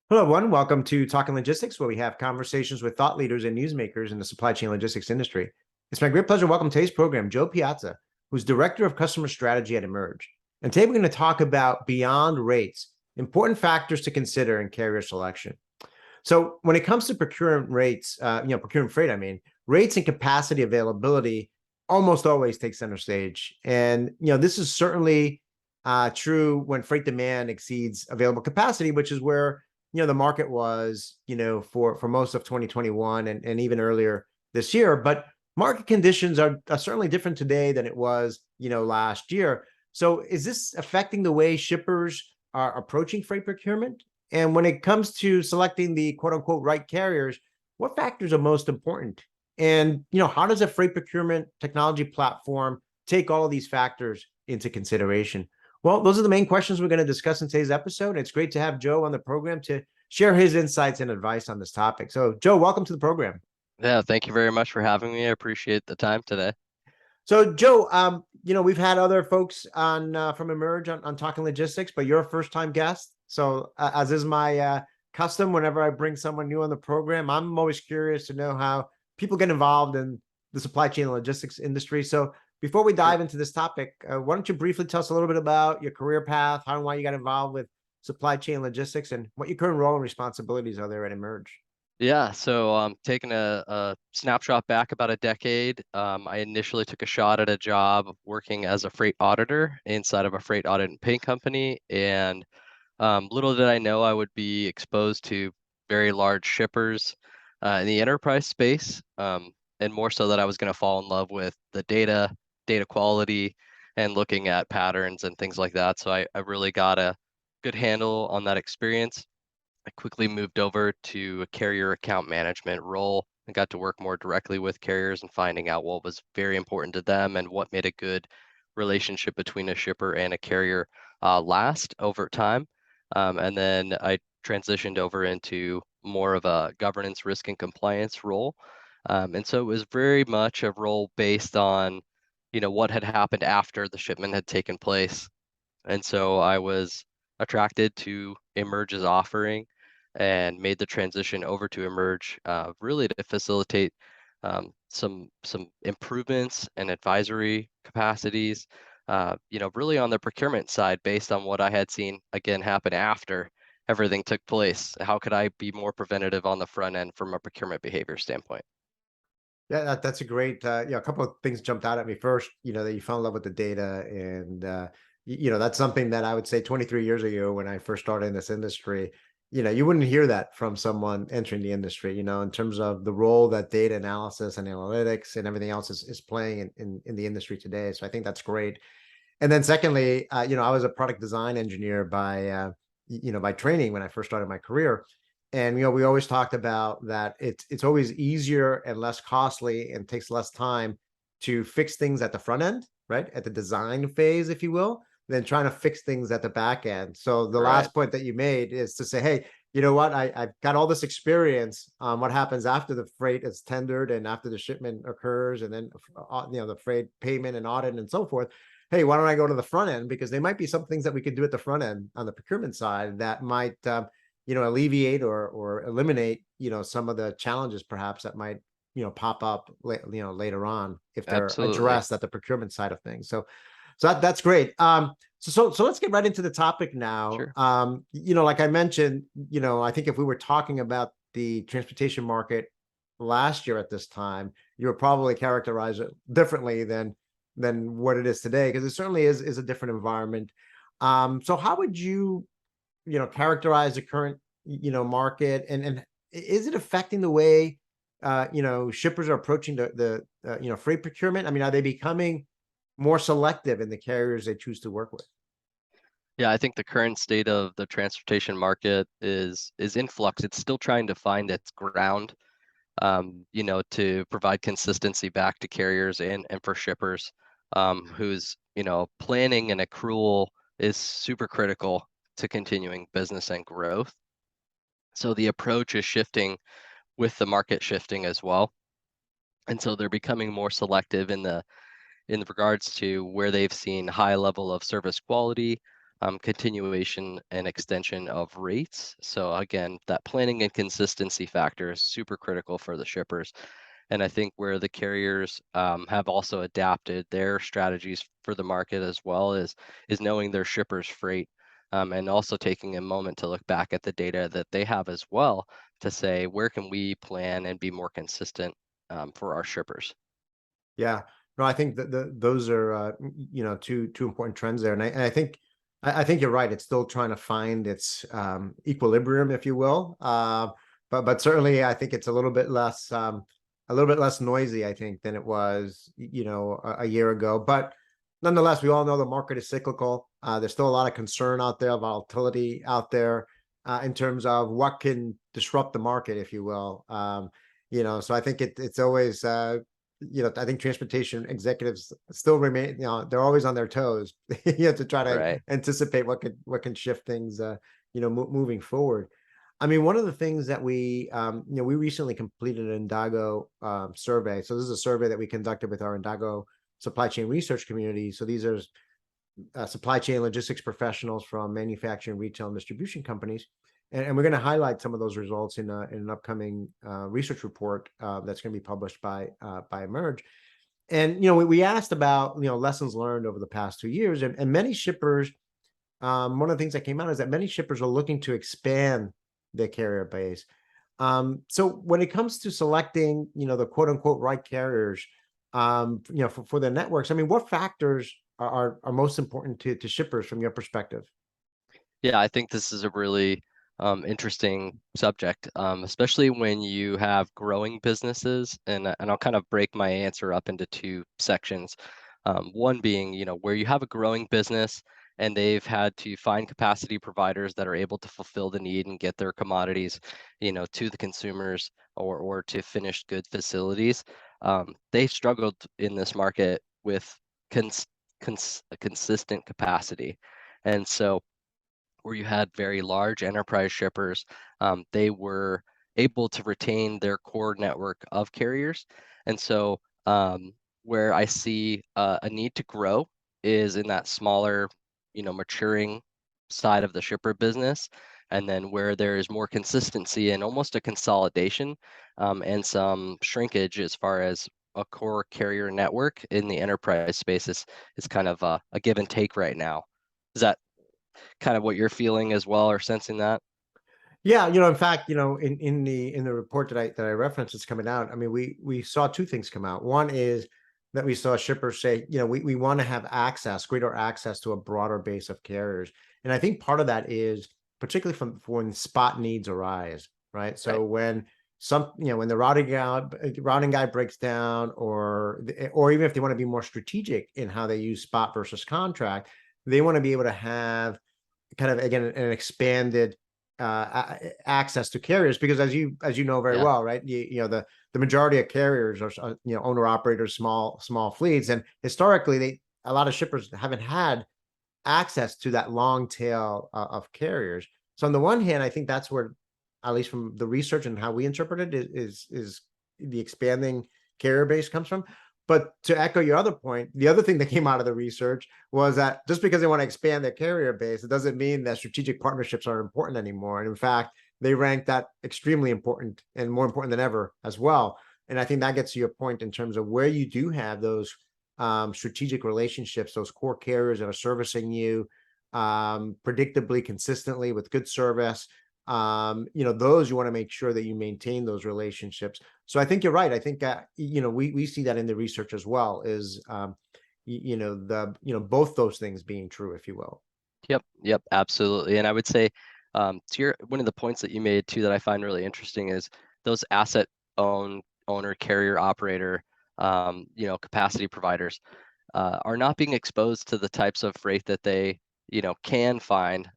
Hello, everyone. Welcome to Talking Logistics, where we have conversations with thought leaders and newsmakers in the supply chain logistics industry. It's my great pleasure to welcome today's program, Joe Piazza, who's Director of Customer Strategy at Emerge. And today we're going to talk about beyond rates, important factors to consider in carrier selection. So when it comes to procuring rates, procuring freight, rates and capacity availability almost always take center stage. And, this is certainly true when freight demand exceeds available capacity, which is where the market was for most of 2021 and even earlier this year. But market conditions are certainly different today than it was last year. So is this affecting the way shippers are approaching freight procurement? And when it comes to selecting the quote unquote right carriers, what factors are most important? And how does a freight procurement technology platform take all of these factors into consideration? Well, those are the main questions we're going to discuss in today's episode. It's great to have Joe on the program to share his insights and advice on this topic. So, Joe, welcome to the program. Yeah, thank you very much for having me. I appreciate the time today. So, Joe, we've had other folks on from Emerge on Talking Logistics, but you're a first-time guest. So, as is my custom, whenever I bring someone new on the program, I'm always curious to know how people get involved in the supply chain and logistics industry. So, before we Sure. dive into this topic, why don't you briefly tell us a little bit about your career path, how and why you got involved with supply chain logistics, and what your current role and responsibilities are there at Emerge? Yeah, so taking a snapshot back about a decade, I initially took a shot at a job working as a freight auditor inside of a freight audit and pay company. And little did I know I would be exposed to very large shippers in the enterprise space, and more so that I was going to fall in love with the data quality, and looking at patterns and things like that. So I really got a good handle on that experience. I quickly moved over to a carrier account management role and got to work more directly with carriers and finding out what was very important to them and what made a good relationship between a shipper and a carrier last over time. And then I transitioned over into more of a governance, risk, and compliance role. And so it was very much a role based on, what had happened after the shipment had taken place. And so I was attracted to Emerge's offering and made the transition over to Emerge, really to facilitate some improvements and advisory capacities, really on the procurement side based on what I had seen again happen after everything took place. How could I be more preventative on the front end from a procurement behavior standpoint? Yeah, that's a great, a couple of things jumped out at me. First, that you fell in love with the data. And, that's something that I would say 23 years ago when I first started in this industry, you wouldn't hear that from someone entering the industry, in terms of the role that data analysis and analytics and everything else is playing in the industry today. So I think that's great. And then secondly, I was a product design engineer by training when I first started my career. And we always talked about that it's always easier and less costly and takes less time to fix things at the front end, right? At the design phase, if you will, than trying to fix things at the back end. So the Right. last point that you made is to say, hey, you know what? I've got all this experience on what happens after the freight is tendered and after the shipment occurs, and then the freight payment and audit and so forth. Hey, why don't I go to the front end? Because there might be some things that we could do at the front end on the procurement side that might alleviate or eliminate some of the challenges perhaps that might pop up later on if they're Absolutely. addressed at the procurement side of things. So that's great. So let's get right into the topic now. Sure. Like I mentioned, I think if we were talking about the transportation market last year at this time, you would probably characterize it differently than what it is today, because it certainly is a different environment. So how would you characterize the current market, and is it affecting the way shippers are approaching the freight procurement? I mean, are they becoming more selective in the carriers they choose to work with? Yeah, I think the current state of the transportation market is in flux. It's still trying to find its ground, to provide consistency back to carriers and for shippers, whose, planning and accrual is super critical to continuing business and growth. So the approach is shifting with the market shifting as well. And so they're becoming more selective in regards to where they've seen high level of service quality, continuation and extension of rates. So again, that planning and consistency factor is super critical for the shippers. And I think where the carriers have also adapted their strategies for the market as well is knowing their shippers' freight, and also taking a moment to look back at the data that they have as well to say where can we plan and be more consistent for our shippers. Yeah. No, I think that those are two important trends there, and I think I think you're right. It's still trying to find its equilibrium, if you will. But certainly, I think it's a little bit less noisy, I think, than it was, a year ago. But nonetheless, we all know the market is cyclical. There's still a lot of concern out there, volatility out there, in terms of what can disrupt the market, if you will. So I think it's always I think transportation executives still remain, they're always on their toes, to try to Right. anticipate what can shift things, moving forward. I mean, one of the things that we recently completed an Indago survey. So this is a survey that we conducted with our Indago supply chain research community. So these are supply chain logistics professionals from manufacturing, retail, and distribution companies. And we're going to highlight some of those results in an upcoming research report that's going to be published by Emerge. And we asked about lessons learned over the past 2 years, and many shippers. One of the things that came out is that many shippers are looking to expand their carrier base. So when it comes to selecting, the quote unquote right carriers, for their networks, I mean, what factors are most important to shippers from your perspective? Yeah, I think this is a really interesting subject, especially when you have growing businesses. And I'll kind of break my answer up into two sections. One being, where you have a growing business and they've had to find capacity providers that are able to fulfill the need and get their commodities, to the consumers or to finished good facilities. They struggled in this market with consistent capacity. And so where you had very large enterprise shippers, they were able to retain their core network of carriers. And so, where I see a need to grow is in that smaller, maturing side of the shipper business. And then where there is more consistency and almost a consolidation, and some shrinkage as far as a core carrier network in the enterprise space is kind of a give and take right now. Is that kind of what you're feeling as well or sensing that? Yeah, in fact, in the report that I referenced that's coming out, I mean, we saw two things come out. One is that we saw shippers say, we want to have greater access to a broader base of carriers. And I think part of that is particularly from when spot needs arise, right? Right. So when the routing guy breaks down, or even if they want to be more strategic in how they use spot versus contract, they want to be able to have kind of, again, an expanded access to carriers, because as you know very Yeah. well, right? The majority of carriers are owner operators, small fleets, and historically a lot of shippers haven't had access to that long tail of carriers. So on the one hand, I think that's where, at least from the research and how we interpret it, is the expanding carrier base comes from. But to echo your other point, the other thing that came out of the research was that just because they want to expand their carrier base, it doesn't mean that strategic partnerships are important anymore. And in fact, they rank that extremely important, and more important than ever as well. And I think that gets to your point in terms of where you do have those strategic relationships, those core carriers that are servicing you predictably, consistently, with good service. Those, you want to make sure that you maintain those relationships. So I think you're right. I think we see that in the research as well, is both those things being true, if you will. Yep. Yep. Absolutely. And I would say, to your one of the points that you made too that I find really interesting is those asset owner, carrier operator, capacity providers are not being exposed to the types of freight that they can find,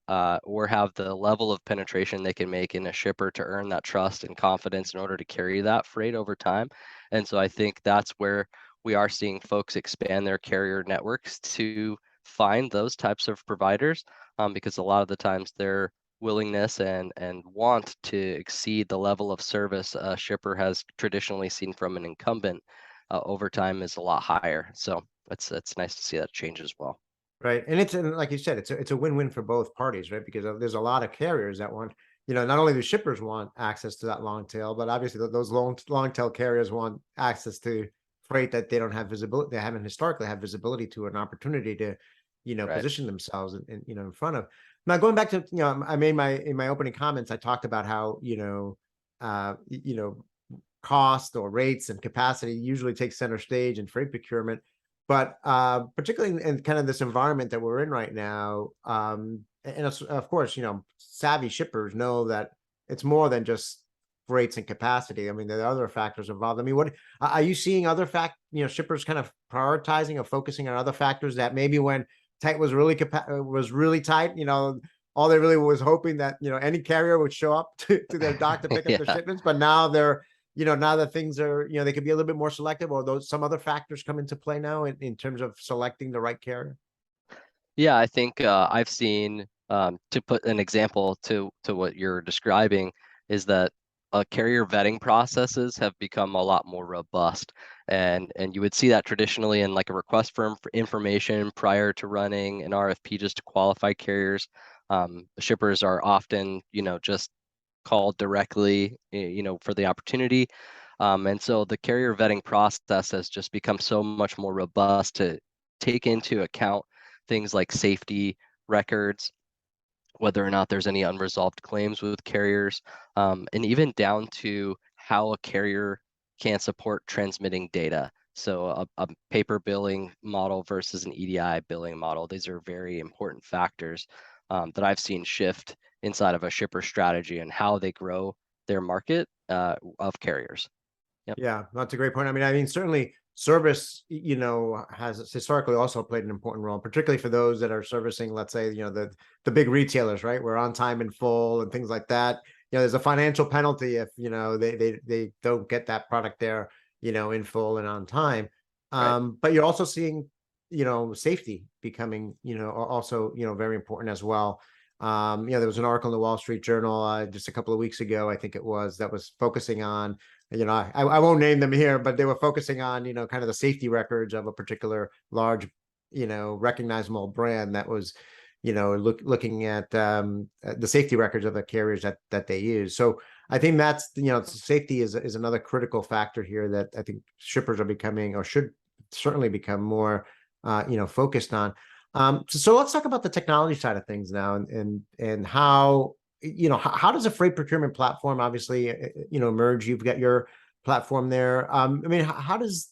or have the level of penetration they can make in a shipper to earn that trust and confidence in order to carry that freight over time. And so I think that's where we are seeing folks expand their carrier networks to find those types of providers, because a lot of the times their willingness and want to exceed the level of service a shipper has traditionally seen from an incumbent over time is a lot higher. So it's nice to see that change as well. Right. And like you said, it's a win-win for both parties, right? Because there's a lot of carriers that want, not only the shippers want access to that long tail, but obviously those long tail carriers want access to freight that they don't have visibility, they haven't historically had visibility to, an opportunity to, Right. position themselves in front of. Now going back to, I made in my opening comments, I talked about how, cost or rates and capacity usually take center stage in freight procurement. But particularly in kind of this environment that we're in right now, and of course, savvy shippers know that it's more than just rates and capacity. I mean, there are other factors involved. I mean, what are you seeing other shippers kind of prioritizing or focusing on other factors that maybe when tight was really tight, all they really was hoping that, any carrier would show up to their dock to pick up their Yeah. shipments, but now they're now that things are, they could be a little bit more selective, or those some other factors come into play now in terms of selecting the right carrier. Yeah, I think I've seen, to put an example to what you're describing, is that carrier vetting processes have become a lot more robust, and you would see that traditionally in like a request for information prior to running an RFP just to qualify carriers. Shippers are often, just called directly, for the opportunity. And so the carrier vetting process has just become so much more robust to take into account things like safety records, whether or not there's any unresolved claims with carriers, and even down to how a carrier can support transmitting data. So a paper billing model versus an EDI billing model. These are very important factors that I've seen shift inside of a shipper strategy and how they grow their market of carriers. Yep. Yeah, that's a great point. I mean, certainly service, has historically also played an important role, particularly for those that are servicing, let's say, the big retailers, right? We're on time in full and things like that. There's a financial penalty if, they don't get that product there, in full and on time. Right. But you're also seeing, safety becoming, also, very important as well. There was an article in the Wall Street Journal just a couple of weeks ago, I think it was, that was focusing on, I won't name them here, but they were focusing on, kind of the safety records of a particular large, recognizable brand that was, looking at the safety records of the carriers that they use. So I think that's, safety is another critical factor here that I think shippers are becoming, or should certainly become more, focused on. So let's talk about the technology side of things now, and how, how does a freight procurement platform obviously, emerge? You've got your platform there. I mean, how does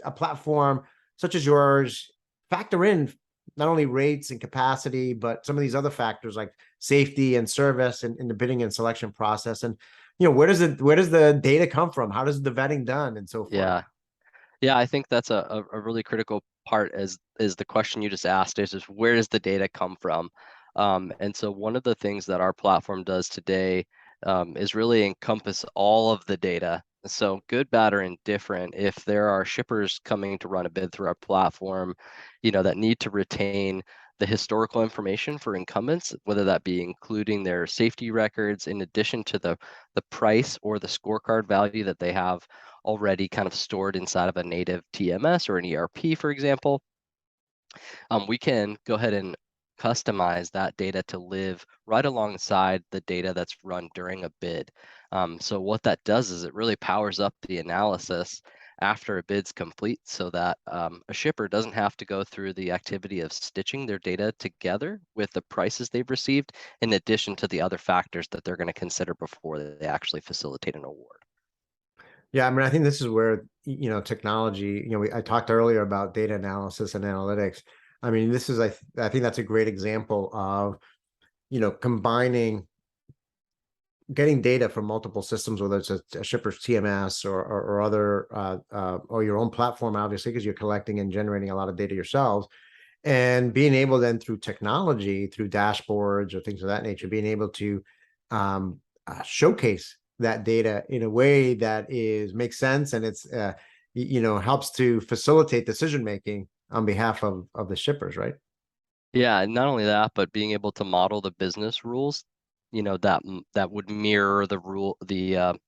a platform such as yours factor in not only rates and capacity, but some of these other factors like safety and service in the bidding and selection process? And, where does the data come from? How does the vetting done and so forth? Yeah. Yeah, I think that's a really critical part, as is the question you just asked, is where does the data come from? And so one of the things that our platform does today is really encompass all of the data. So good, bad, or indifferent, if there are shippers coming to run a bid through our platform, that need to retain the historical information for incumbents, whether that be including their safety records in addition to the price or the scorecard value that they have already kind of stored inside of a native TMS or an ERP, for example, we can go ahead and customize that data to live right alongside the data that's run during a bid. So what that does is it really powers up the analysis after a bid's complete, so that a shipper doesn't have to go through the activity of stitching their data together with the prices they've received, in addition to the other factors that they're going to consider before they actually facilitate an award. Yeah, I mean, I think this is where, technology, I talked earlier about data analysis and analytics. I mean, this is, I think that's a great example of, combining, getting data from multiple systems, whether it's a shipper's TMS or other, or your own platform, obviously, because you're collecting and generating a lot of data yourselves, and being able then through technology, through dashboards or things of that nature, being able to showcase that data in a way that makes sense, and it's helps to facilitate decision making on behalf of the shippers, right? Yeah, and not only that, but being able to model the business rules, that would mirror the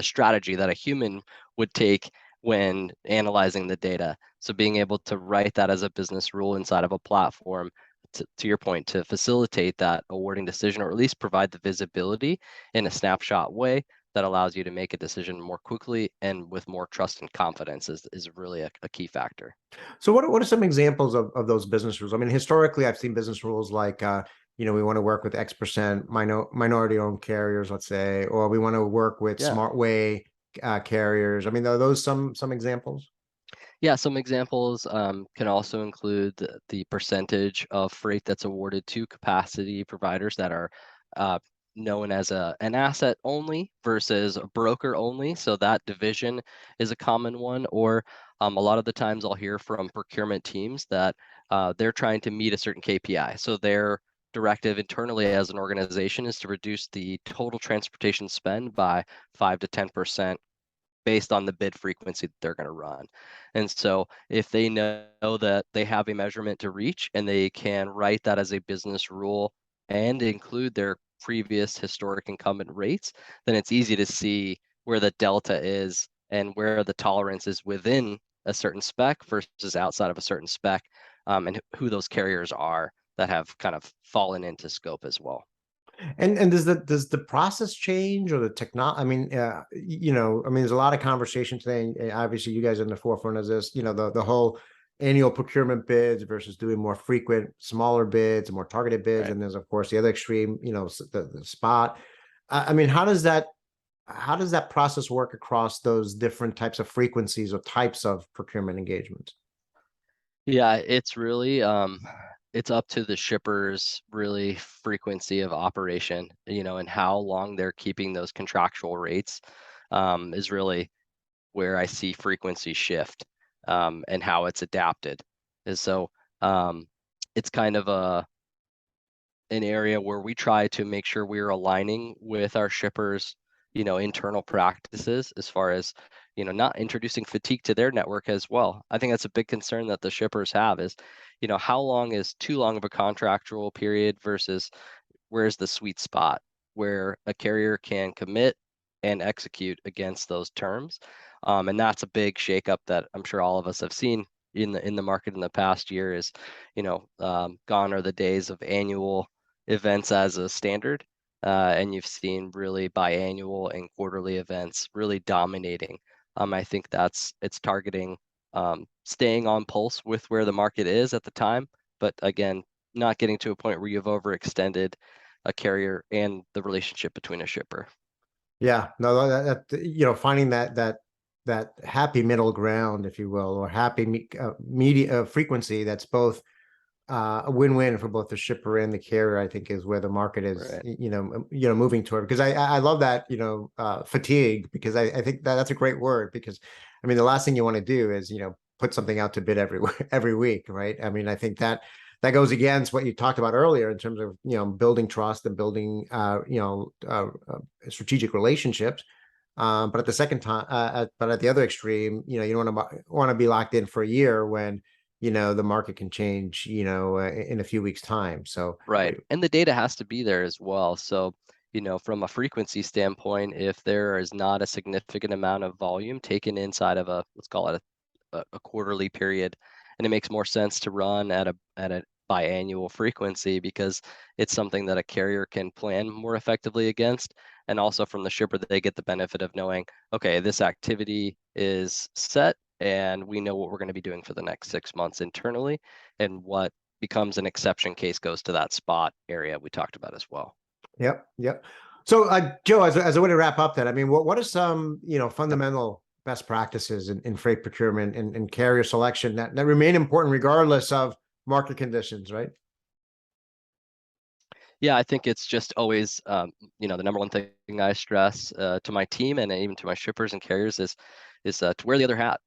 strategy that a human would take when analyzing the data. So being able to write that as a business rule inside of a platform, to your point, to facilitate that awarding decision, or at least provide the visibility in a snapshot way that allows you to make a decision more quickly and with more trust and confidence is really a key factor. So what are some examples of those business rules? I mean, historically, I've seen business rules like, we want to work with X% minority owned carriers, let's say, or we want to work with Yeah. smart way carriers. I mean, are those some examples? Yeah, some examples can also include the percentage of freight that's awarded to capacity providers that are uh, known as an asset only versus a broker only. So that division is a common one. Or a lot of the times I'll hear from procurement teams that they're trying to meet a certain KPI. So their directive internally as an organization is to reduce the total transportation spend by 5 to 10% based on the bid frequency that they're going to run. And so if they know that they have a measurement to reach and they can write that as a business rule and include their previous historic incumbent rates, then it's easy to see where the delta is and where the tolerance is within a certain spec versus outside of a certain spec, and who those carriers are that have kind of fallen into scope as well. And does the process change or the technology? I mean, I mean, there's a lot of conversation today. And obviously, you guys are in the forefront of this. The whole annual procurement bids versus doing more frequent, smaller bids and more targeted bids. Right. And there's of course the other extreme, the spot. I mean, how does that process work across those different types of frequencies or types of procurement engagements? Yeah, it's really it's up to the shipper's really frequency of operation, and how long they're keeping those contractual rates, is really where I see frequency shift, and how it's adapted. And so it's kind of an area where we try to make sure we're aligning with our shippers, internal practices as far as, not introducing fatigue to their network as well. I think that's a big concern that the shippers have is, how long is too long of a contractual period versus where's the sweet spot where a carrier can commit and execute against those terms. And that's a big shakeup that I'm sure all of us have seen in the market in the past year is, gone are the days of annual events as a standard. And you've seen really biannual and quarterly events really dominating. I think it's targeting staying on pulse with where the market is at the time, but again, not getting to a point where you've overextended a carrier and the relationship between a shipper. Yeah, no, finding that happy middle ground, if you will, or happy media frequency that's both a win-win for both the shipper and the carrier, I think is where the market is, Right. moving toward. Because I love that, fatigue, because I think that's a great word. Because I mean, the last thing you want to do is, put something out to bid every week, right? I mean, I think that goes against what you talked about earlier in terms of, building trust and building strategic relationships. But at the second time, but at the other extreme, you don't want to be locked in for a year when the market can change, in a few weeks' time. So Right. And the data has to be there as well. So, from a frequency standpoint, if there is not a significant amount of volume taken inside of let's call it a quarterly period, and it makes more sense to run at a biannual frequency because it's something that a carrier can plan more effectively against. And also from the shipper, they get the benefit of knowing, okay, this activity is set and we know what we're going to be doing for the next 6 months internally, and what becomes an exception case goes to that spot area we talked about as well. yep, yep. So Joe, as a way to wrap up that, I mean, what are some, Yep. fundamental best practices in freight procurement and carrier selection that remain important regardless of market conditions, right? Yeah, I think it's just always, the number one thing I stress to my team and even to my shippers and carriers is to wear the other hat,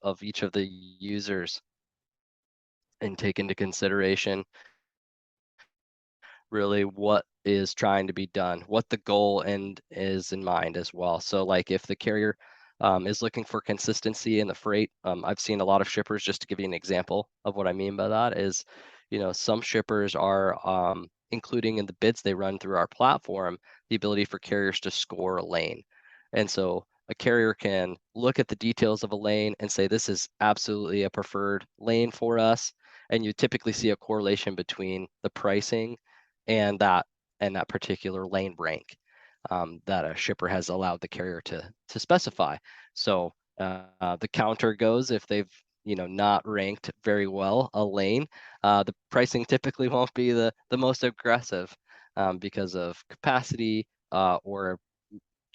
of each of the users and take into consideration really what is trying to be done, what the goal and is in mind as well. So like if the carrier is looking for consistency in the freight, I've seen a lot of shippers, just to give you an example of what I mean by that is, some shippers are including in the bids they run through our platform, the ability for carriers to score a lane. And so a carrier can look at the details of a lane and say, this is absolutely a preferred lane for us. And you typically see a correlation between the pricing and that particular lane rank that a shipper has allowed the carrier to specify. So the counter goes, if they've not ranked very well a lane, the pricing typically won't be the most aggressive because of capacity or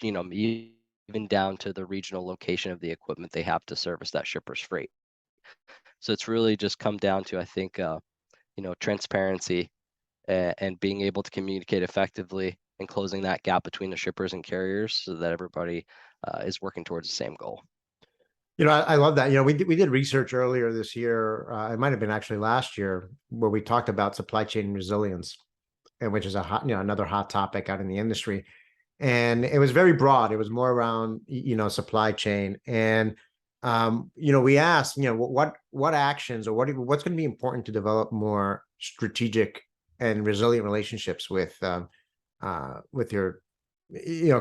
even down to the regional location of the equipment they have to service that shipper's freight. So it's really just come down to, I think, transparency and being able to communicate effectively and closing that gap between the shippers and carriers so that everybody is working towards the same goal. I love that. We did research earlier this year. It might have been actually last year where we talked about supply chain resilience, and which is another hot topic out in the industry. And it was very broad. It was more around, supply chain. And, we asked, what actions or what's going to be important to develop more strategic and resilient relationships with your,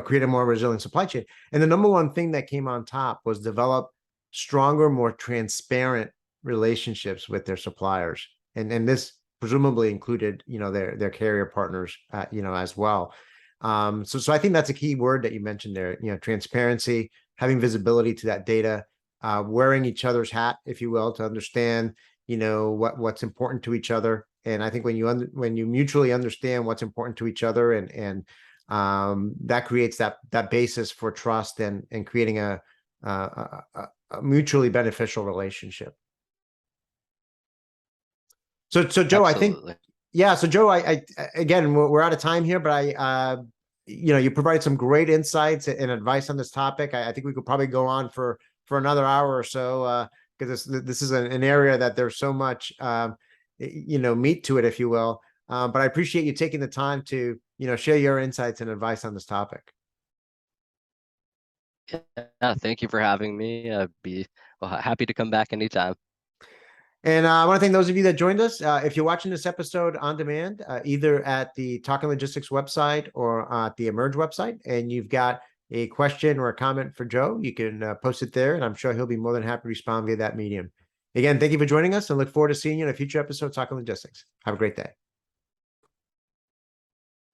create a more resilient supply chain. And the number one thing that came on top was develop stronger, more transparent relationships with their suppliers. And this presumably included, their carrier partners, as well. So I think that's a key word that you mentioned there, transparency, having visibility to that data, wearing each other's hat, if you will, to understand, what's important to each other. And I think when you mutually understand what's important to each other, and that creates that basis for trust and creating a mutually beneficial relationship. So Joe, Absolutely. I think, yeah. So Joe, I again, we're out of time here, but you provided some great insights and advice on this topic. I think we could probably go on for another hour or so, because this is an area that there's so much, meat to it, if you will. But I appreciate you taking the time to, share your insights and advice on this topic. Yeah, thank you for having me. I'd be happy to come back anytime. And I want to thank those of you that joined us. If you're watching this episode on demand, either at the Talking Logistics website or at the Emerge website, and you've got a question or a comment for Joe, you can post it there, and I'm sure he'll be more than happy to respond via that medium. Again, thank you for joining us, and look forward to seeing you in a future episode of Talking Logistics. Have a great day.